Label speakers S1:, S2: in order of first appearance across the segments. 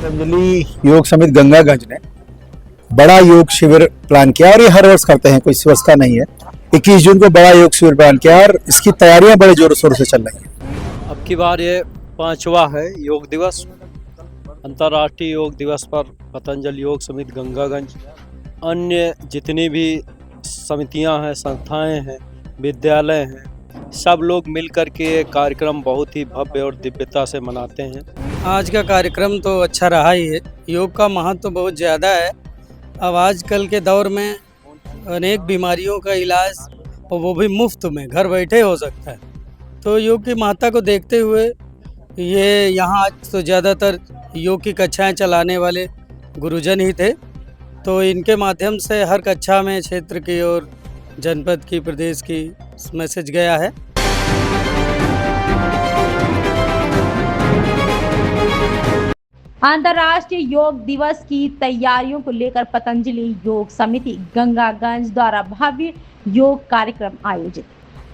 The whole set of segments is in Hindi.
S1: पतंजलि योग समिति गंगागंज ने बड़ा योग शिविर प्लान किया और ये हर वर्ष करते हैं, कोई व्यवस्था नहीं है। 21 जून को बड़ा योग शिविर प्लान किया और इसकी तैयारियां बड़े जोरों शोर से चल रही हैं।
S2: अब की बार ये 5वां है योग दिवस। अंतर्राष्ट्रीय योग दिवस पर पतंजलि योग समिति गंगागंज, अन्य जितनी भी समितियां हैं, संस्थाएं हैं, विद्यालय हैं, सब लोग मिलकर के ये कार्यक्रम बहुत ही भव्य और दिव्यता से मनाते हैं।
S3: आज का कार्यक्रम तो अच्छा रहा ही है। योग का महत्व तो बहुत ज़्यादा है। अब आजकल के दौर में अनेक बीमारियों का इलाज और वो भी मुफ्त में घर बैठे हो सकता है। तो योग की महत्ता को देखते हुए ये यहाँ आज तो ज़्यादातर योग की कक्षाएं चलाने वाले गुरुजन ही थे। तो इनके माध्यम से हर कक्षा में क्षेत्र की और जनपद की, प्रदेश की मैसेज गया है।
S4: अंतर्राष्ट्रीय योग दिवस की तैयारियों को लेकर पतंजलि योग समिति गंगागंज द्वारा भव्य योग कार्यक्रम आयोजित।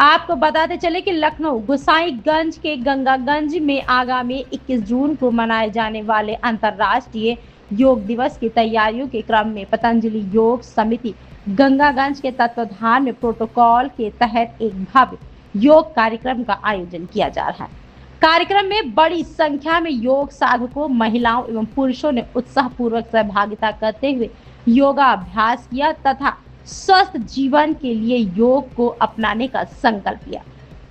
S4: आपको बताते चले कि लखनऊ गोसाईगंज के गंगागंज में आगामी 21 जून को मनाए जाने वाले अंतर्राष्ट्रीय योग दिवस की तैयारियों के क्रम में पतंजलि योग समिति गंगागंज के तत्वाधान में प्रोटोकॉल के तहत एक भव्य योग कार्यक्रम का आयोजन किया जा रहा है। कार्यक्रम में बड़ी संख्या में योग साधकों, महिलाओं एवं पुरुषों ने उत्साहपूर्वक सहभागिता करते हुए योगाभ्यास किया तथा स्वस्थ जीवन के लिए योग को अपनाने का संकल्प लिया।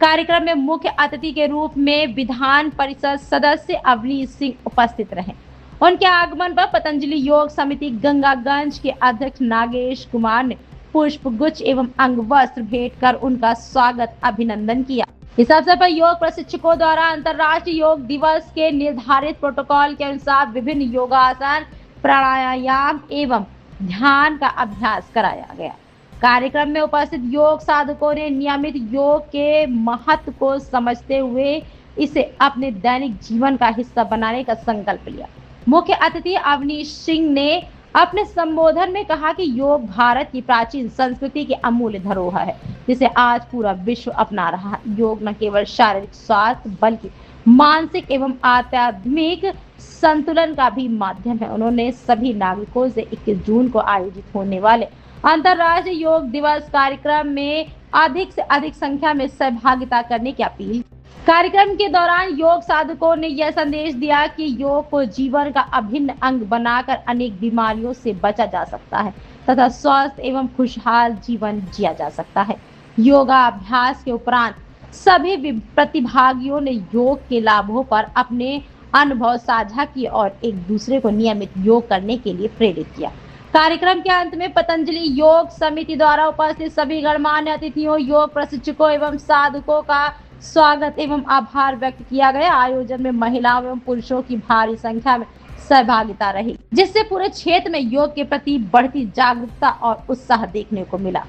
S4: कार्यक्रम में मुख्य अतिथि के रूप में विधान परिषद सदस्य अवनीश सिंह उपस्थित रहे। उनके आगमन पर पतंजलि योग समिति गंगागंज के अध्यक्ष नागेश कुमार ने पुष्प गुच्छ एवं अंग वस्त्र भेंट कर उनका स्वागत अभिनंदन किया। इस अवसर पर योग प्रशिक्षकों द्वारा अंतर्राष्ट्रीय योग दिवस के निर्धारित प्रोटोकॉल के अनुसार विभिन्न योगासन, प्राणायाम एवं ध्यान का अभ्यास कराया गया। कार्यक्रम में उपस्थित योग साधकों ने नियमित योग के महत्व को समझते हुए इसे अपने दैनिक जीवन का हिस्सा बनाने का संकल्प लिया। मुख्य अतिथि अवनीश सिंह ने अपने संबोधन में कहा कि योग भारत की प्राचीन संस्कृति की अमूल्य धरोहर है, जिसे आज पूरा विश्व अपना रहा है। योग न केवल शारीरिक स्वास्थ्य बल्कि मानसिक एवं आध्यात्मिक संतुलन का भी माध्यम है। उन्होंने सभी नागरिकों से 21 जून को आयोजित होने वाले अंतर्राष्ट्रीय योग दिवस कार्यक्रम में अधिक से अधिक संख्या में सहभागिता करने की अपील की। कार्यक्रम के दौरान योग साधकों ने यह संदेश दिया कि योग को जीवन का अभिन्न अंग बनाकर अनेक बीमारियों से बचा जा सकता है तथा स्वस्थ एवं खुशहाल जीवन जिया जा सकता है। योगाभ्यास के उपरांत सभी प्रतिभागियों ने योग के लाभों पर अपने अनुभव साझा किए और एक दूसरे को नियमित योग करने के लिए प्रेरित किया। कार्यक्रम के अंत में पतंजलि योग समिति द्वारा उपस्थित सभी गणमान्य अतिथियों, योग प्रशिक्षकों एवं साधकों का स्वागत एवं आभार व्यक्त किया गया। आयोजन में महिलाओं एवं पुरुषों की भारी संख्या में सहभागिता रही, जिससे पूरे क्षेत्र में योग के प्रति बढ़ती जागरूकता और उत्साह देखने को मिला।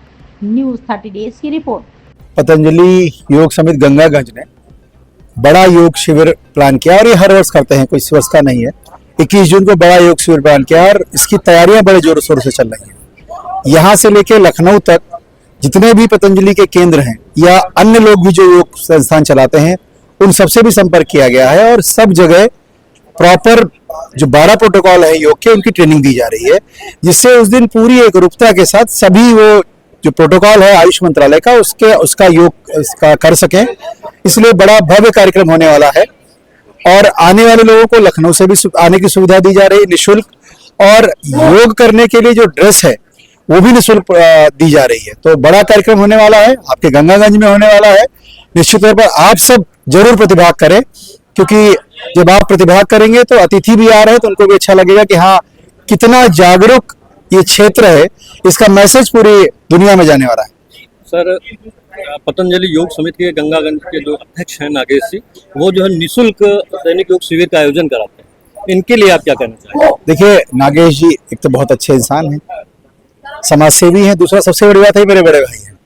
S4: न्यूज़ 30 डेज की रिपोर्ट।
S1: पतंजलि योग समिति गंगागंज ने बड़ा योग शिविर प्लान किया और ये हर वर्ष करते हैं, कोई व्यवस्था नहीं है। 21 जून को बड़ा योग शिविर प्लान किया और इसकी तैयारियां बड़े जोरों शोर से चल रही हैं। यहाँ से लेके लखनऊ तक जितने भी पतंजलि के केंद्र हैं या अन्य लोग भी जो योग संस्थान चलाते हैं, उन सबसे भी संपर्क किया गया है और सब जगह प्रॉपर जो 12 प्रोटोकॉल है योग के, उनकी ट्रेनिंग दी जा रही है, जिससे उस दिन पूरी एकरूपता के साथ सभी वो जो प्रोटोकॉल है आयुष मंत्रालय का उसका योग इसका कर सकें। इसलिए बड़ा भव्य कार्यक्रम होने वाला है और आने वाले लोगों को लखनऊ से भी आने की सुविधा दी जा रही है निःशुल्क, और योग करने के लिए जो ड्रेस है वो भी निःशुल्क दी जा रही है। तो बड़ा कार्यक्रम होने वाला है, आपके गंगागंज में होने वाला है। निश्चित तौर पर आप सब जरूर प्रतिभाग करें, क्योंकि जब आप प्रतिभाग करेंगे तो अतिथि भी आ रहे हैं तो उनको भी अच्छा लगेगा कि हाँ, कितना जागरूक ये क्षेत्र है, इसका मैसेज पूरी दुनिया में जाने वाला है।
S5: सर, पतंजलि योग समिति के गंगागंज के जो अध्यक्ष हैं नागेश जी, वो जो है निःशुल्क दैनिक योग शिविर का आयोजन कराते हैं, इनके लिए आप क्या कहना चाहेंगे?
S1: देखिए, नागेश जी एक तो बहुत अच्छे इंसान हैं, समाज सेवी हैं, दूसरा सबसे बड़ी बात है मेरे बड़े भाई हैं।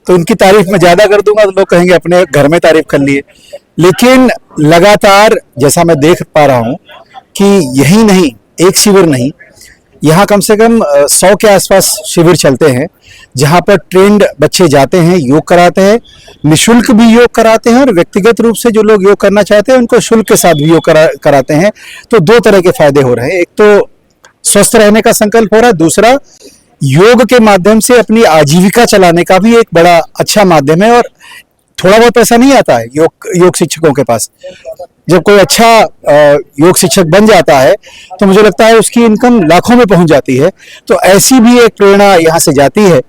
S1: तो इनकी तारीफ मैं ज्यादा कर दूंगा तो लोग कहेंगे अपने घर में तारीफ कर लिए। लेकिन लगातार जैसा मैं देख पा रहा हूं कि यही नहीं, एक शिविर नहीं, यहाँ कम से कम 100 के आसपास शिविर चलते हैं, जहाँ पर ट्रेंड बच्चे जाते हैं, योग कराते हैं, निशुल्क भी योग कराते हैं और व्यक्तिगत रूप से जो लोग योग करना चाहते हैं उनको शुल्क के साथ भी योग कराते हैं। तो दो तरह के फायदे हो रहे हैं, एक तो स्वस्थ रहने का संकल्प हो रहा है, दूसरा योग के माध्यम से अपनी आजीविका चलाने का भी एक बड़ा अच्छा माध्यम है। और थोड़ा बहुत पैसा नहीं आता है योग शिक्षकों के पास। जब कोई अच्छा योग शिक्षक बन जाता है तो मुझे लगता है उसकी इनकम लाखों में पहुंच जाती है। तो ऐसी भी एक प्रेरणा यहाँ से जाती है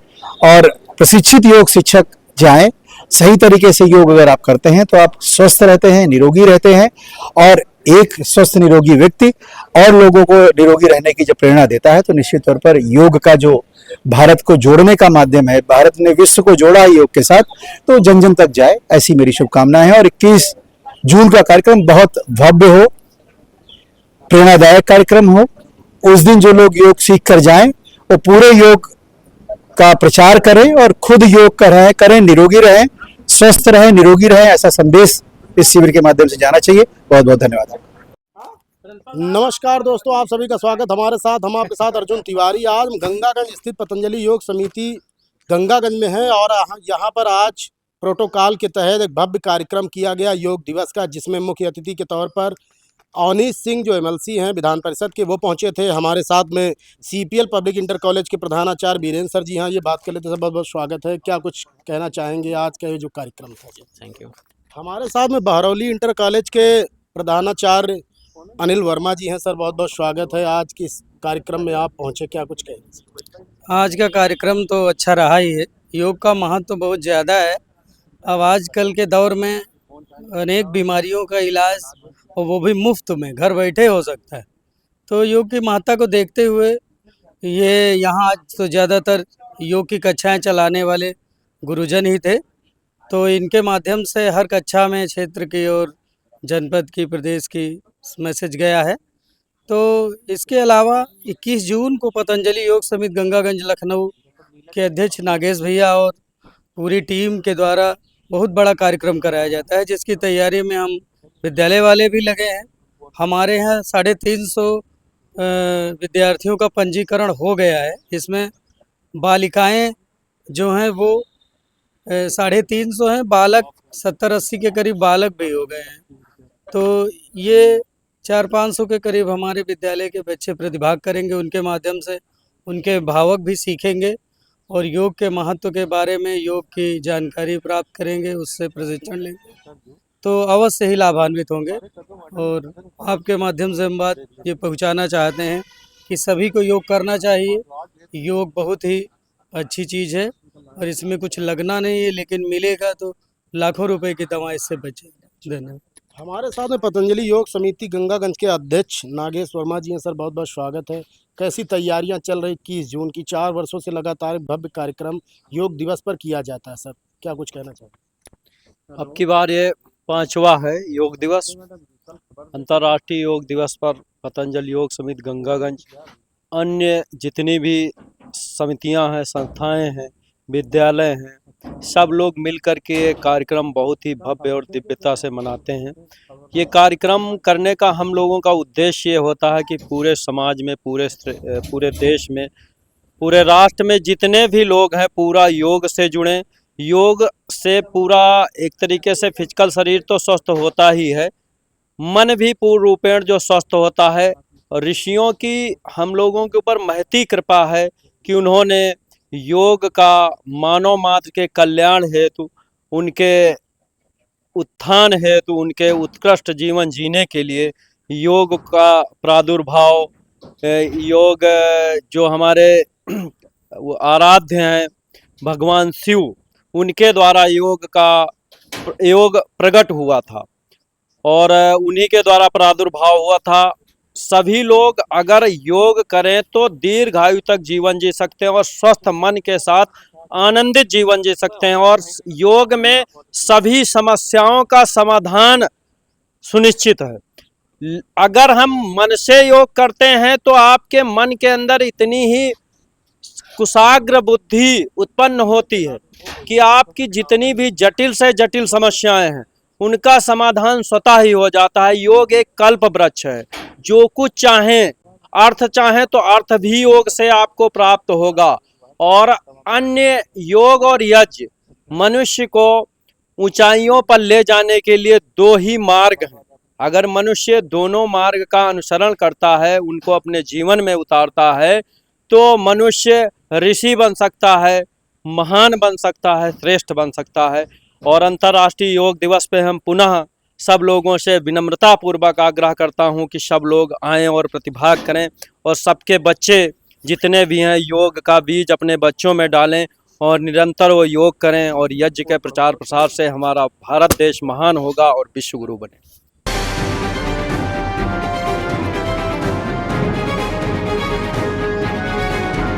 S1: और प्रशिक्षित योग शिक्षक जाएं, सही तरीके से योग अगर आप करते हैं तो आप स्वस्थ रहते हैं, निरोगी रहते हैं। और एक स्वस्थ निरोगी व्यक्ति और लोगों को निरोगी रहने की जब प्रेरणा देता है तो निश्चित तौर पर योग का जो भारत को जोड़ने का माध्यम है, भारत ने विश्व को जोड़ा है योग के साथ, तो जन जन तक जाए, ऐसी मेरी शुभकामनाएं हैं। और 21 जून का कार्यक्रम बहुत भव्य हो, प्रेरणादायक कार्यक्रम हो। उस दिन जो लोग योग सीख कर जाएं वो पूरे योग का प्रचार करें और खुद योग करें, निरोगी रहें, स्वस्थ रहें, निरोगी रहें, ऐसा संदेश इस शिविर के माध्यम से जाना चाहिए। बहुत बहुत धन्यवाद।
S6: नमस्कार दोस्तों, आप सभी का स्वागत हमारे साथ। हम आपके साथ अर्जुन तिवारी। आज हम गंगागंज स्थित पतंजलि योग समिति गंगागंज में हैं और यहाँ पर आज प्रोटोकॉल के तहत एक भव्य कार्यक्रम किया गया योग दिवस का, जिसमें मुख्य अतिथि के तौर पर अवनीश सिंह जो एमएलसी हैं विधान परिषद के, वो पहुंचे थे। हमारे साथ में सीपीएल पब्लिक इंटर कॉलेज के प्रधानाचार्य वीरेंद्र सर जी। हाँ, ये बात कर लेते हैं। बहुत बहुत स्वागत है। क्या कुछ कहना चाहेंगे आज का ये जो कार्यक्रम था?
S5: Thank you.
S6: हमारे साथ में बहरौली इंटर कॉलेज के प्रधानाचार्य अनिल वर्मा जी हैं। सर, बहुत बहुत स्वागत है। आज के इस कार्यक्रम में आप पहुंचे, क्या कुछ कहेंगे?
S3: आज का कार्यक्रम तो अच्छा रहा ही है। योग का महत्व तो बहुत ज़्यादा है। अब आजकल के दौर में अनेक बीमारियों का इलाज, और वो भी मुफ्त में घर बैठे हो सकता है। तो योग की महत्ता को देखते हुए ये यहाँ आज तो ज़्यादातर योग की कक्षाएं चलाने वाले गुरुजन ही थे। तो इनके माध्यम से हर कक्षा में क्षेत्र की और जनपद की, प्रदेश की मैसेज गया है। तो इसके अलावा 21 जून को पतंजलि योग समिति गंगागंज लखनऊ के अध्यक्ष नागेश भैया और पूरी टीम के द्वारा बहुत बड़ा कार्यक्रम कराया जाता है, जिसकी तैयारी में हम विद्यालय वाले भी लगे हैं। हमारे यहाँ 350 विद्यार्थियों का पंजीकरण हो गया है। इसमें बालिकाएं जो हैं वो 350 हैं, बालक 70-80 के करीब बालक भी हो गए हैं। तो ये 400-500 के करीब हमारे विद्यालय के बच्चे प्रतिभाग करेंगे। उनके माध्यम से उनके भावक भी सीखेंगे और योग के महत्व के बारे में योग की जानकारी प्राप्त करेंगे, उससे प्रशिक्षण लेंगे, तो अवश्य ही लाभान्वित होंगे। और आपके माध्यम से हम बात ये पहुंचाना चाहते हैं कि सभी को योग करना चाहिए। योग बहुत ही अच्छी चीज़ है और इसमें कुछ लगना नहीं है, लेकिन मिलेगा तो लाखों रुपए की दवा इससे बचेगी। धन्यवाद।
S6: हमारे साथ में पतंजलि योग समिति गंगागंज के अध्यक्ष नागेश वर्मा जी हैं। सर, बहुत बहुत स्वागत है। कैसी तैयारियां चल रही 21 जून की? 4 वर्षों से लगातार भव्य कार्यक्रम योग दिवस पर किया जाता है। सर, क्या कुछ कहना चाहिए?
S2: अब की बार ये 5वां है योग दिवस। अंतर्राष्ट्रीय योग दिवस पर पतंजलि योग समिति गंगागंज, अन्य जितनी भी समितियां हैं, संस्थाएं हैं, विद्यालय हैं, सब लोग मिलकर के ये कार्यक्रम बहुत ही भव्य और दिव्यता से मनाते हैं। ये कार्यक्रम करने का हम लोगों का उद्देश्य ये होता है कि पूरे समाज में, पूरे देश में, पूरे राष्ट्र में जितने भी लोग हैं पूरा योग से जुड़ें। योग से पूरा एक तरीके से फिजिकल शरीर तो स्वस्थ होता ही है, मन भी पूर्ण रूपेण जो स्वस्थ होता है। और ऋषियों की हम लोगों के ऊपर महती कृपा है कि उन्होंने योग का मानव मात्र के कल्याण हेतु, उनके उत्थान हेतु, उनके उत्कृष्ट जीवन जीने के लिए योग का प्रादुर्भाव, योग जो हमारे वो आराध्य हैं भगवान शिव, उनके द्वारा योग प्रकट हुआ था और उन्हीं के द्वारा प्रादुर्भाव हुआ था। सभी लोग अगर योग करें तो दीर्घायु तक जीवन जी सकते हैं और स्वस्थ मन के साथ आनंदित जीवन जी सकते हैं। और योग में सभी समस्याओं का समाधान सुनिश्चित है। अगर हम मन से योग करते हैं तो आपके मन के अंदर इतनी ही कुशाग्र बुद्धि उत्पन्न होती है कि आपकी जितनी भी जटिल से जटिल समस्याएं हैं उनका समाधान स्वतः ही हो जाता है। योग एक कल्प वृक्ष है, जो कुछ चाहें अर्थ चाहें तो अर्थ भी योग से आपको प्राप्त होगा। और अन्य योग और यज्ञ मनुष्य को ऊंचाइयों पर ले जाने के लिए दो ही मार्ग हैं। अगर मनुष्य दोनों मार्ग का अनुसरण करता है, उनको अपने जीवन में उतारता है, तो मनुष्य ऋषि बन सकता है, महान बन सकता है, श्रेष्ठ बन सकता है। और अंतर्राष्ट्रीय योग दिवस पे हम पुनः सब लोगों से विनम्रता पूर्वक आग्रह करता हूं कि सब लोग आएं और प्रतिभाग करें, और सबके बच्चे जितने भी हैं योग का बीज अपने बच्चों में डालें और निरंतर वो योग करें, और यज्ञ के प्रचार प्रसार से हमारा भारत देश महान होगा और विश्व गुरु बने।